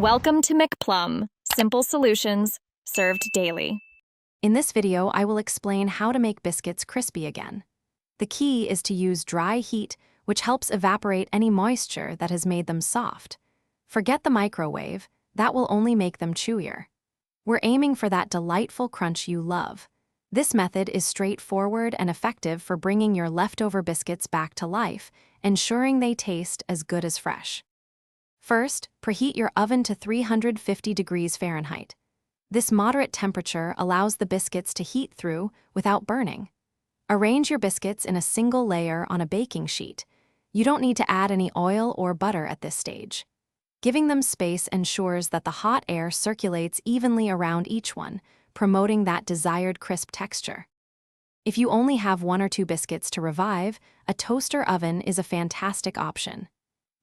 Welcome to McPlum, simple solutions served daily. In this video, I will explain how to make biscuits crispy again. The key is to use dry heat, which helps evaporate any moisture that has made them soft. Forget the microwave, that will only make them chewier. We're aiming for that delightful crunch you love. This method is straightforward and effective for bringing your leftover biscuits back to life, ensuring they taste as good as fresh. First, preheat your oven to 350 degrees Fahrenheit. This moderate temperature allows the biscuits to heat through without burning. Arrange your biscuits in a single layer on a baking sheet. You don't need to add any oil or butter at this stage. Giving them space ensures that the hot air circulates evenly around each one, promoting that desired crisp texture. If you only have 1 or 2 biscuits to revive, a toaster oven is a fantastic option.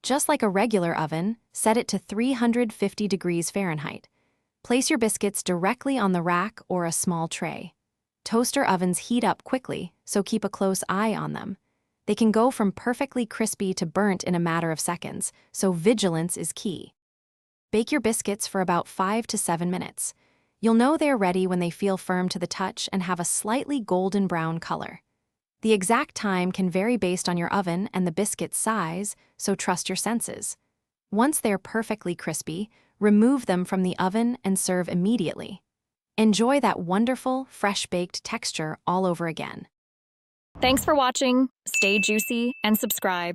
Just like a regular oven, set it to 350 degrees Fahrenheit. Place your biscuits directly on the rack or a small tray. Toaster ovens heat up quickly, so keep a close eye on them. They can go from perfectly crispy to burnt in a matter of seconds, so vigilance is key. Bake your biscuits for about 5 to 7 minutes. You'll know they're ready when they feel firm to the touch and have a slightly golden brown color. The exact time can vary based on your oven and the biscuit size, so trust your senses. Once they're perfectly crispy, remove them from the oven and serve immediately. Enjoy that wonderful, fresh-baked texture all over again. Thanks for watching. Stay juicy and subscribe.